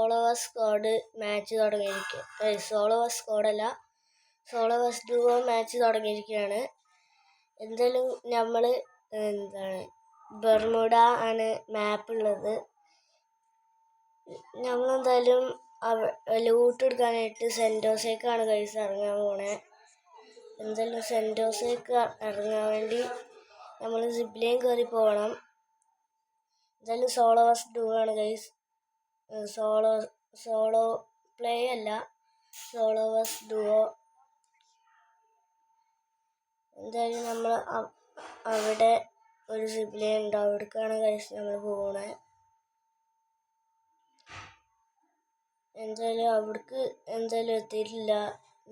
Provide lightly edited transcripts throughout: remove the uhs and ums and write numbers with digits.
Solo versus squad match തുടങ്ങിയിരിക്കുക. Solo versus സ്ക്വാഡല്ല, solo versus duo match തുടങ്ങിയിരിക്കുകയാണ്. എന്തായാലും നമ്മൾ ബെർമുഡ ആണ് മാപ്പ് ഉള്ളത്. നമ്മളെന്തായാലും ലൂട്ട് എടുക്കാനായിട്ട് സെൻറ്റോസേക്കാണ് ഗൈസ് ഇറങ്ങാൻ പോണേ. എന്തായാലും സെൻറ്റോസേക്ക് ഇറങ്ങാൻ വേണ്ടി നമ്മൾ സിപ്ലൈൻ കയറി പോകണം. എന്തായാലും സോളോ വേഴ്സസ് ഡുവോ ആണ് ഗൈസ്. സോളോ പ്ലേ അല്ല, സോളോ വേഴ്സസ് ഡുവോ. എന്തായാലും നമ്മൾ അവിടെ ഒരു സിപ്ലൈൻ ഉണ്ട്, അവിടേക്കാണ് ഗൈസ് നമ്മൾ പോകണേ. എന്തായാലും അവിടേക്ക് എത്തിയിട്ടില്ല.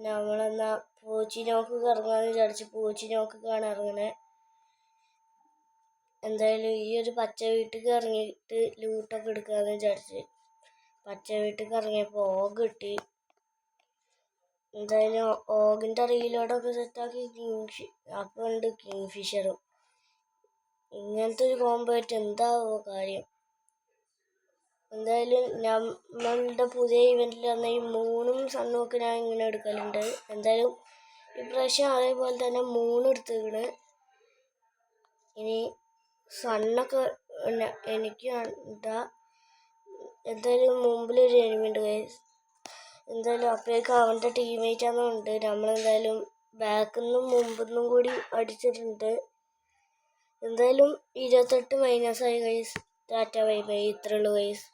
നമ്മളെന്നാ പോച്ചിനോക്ക് ഇറങ്ങാന്ന് വിചാരിച്ച് പോച്ചിനോക്കാണ് ഇറങ്ങണേ. എന്തായാലും ഈ ഒരു പച്ച വീട്ടിൽ ഇറങ്ങിയിട്ട് ലൂട്ടൊക്കെ എടുക്കാന്ന് വിചാരിച്ച് പച്ച വീട്ടിൽ ഇറങ്ങിയപ്പോൾ ഓഗ് കിട്ടി. എന്തായാലും ഓഗിൻ്റെ റീലോഡൊക്കെ സെറ്റാക്കി അപ്പോൾ ഉണ്ട് കിങ് ഫിഷറും. ഇങ്ങനത്തെ ഒരു കോംബോ ആയിട്ട് എന്താവോ കാര്യം. എന്തായാലും നമ്മളുടെ പുതിയ ഇവൻറ്റിൽ വന്ന ഈ 3 സണ്ണൊക്കെ ഞാൻ ഇങ്ങനെ എടുക്കലുണ്ട്. എന്തായാലും ഇപ്രാവശ്യം അതേപോലെ തന്നെ 3 എടുത്തേക്കണ്. ഇനി സണ്ണൊക്കെ എനിക്ക് ഉണ്ടാ. എന്തായാലും മുമ്പിലൊരു എനിമിയുണ്ട് ഗൈസ്. എന്തായാലും അപ്പോഴേക്ക് അവൻ്റെ ടീംമേറ്റ് ആണെന്നുണ്ട്. നമ്മളെന്തായാലും ബാക്കിൽ നിന്നും മുമ്പിൽ നിന്നും കൂടി അടിച്ചിട്ടുണ്ട്. എന്തായാലും 28 മൈനസായി ഗൈസ്. Tata bye bye. ഇത്രയുള്ളൂ ഗൈസ്.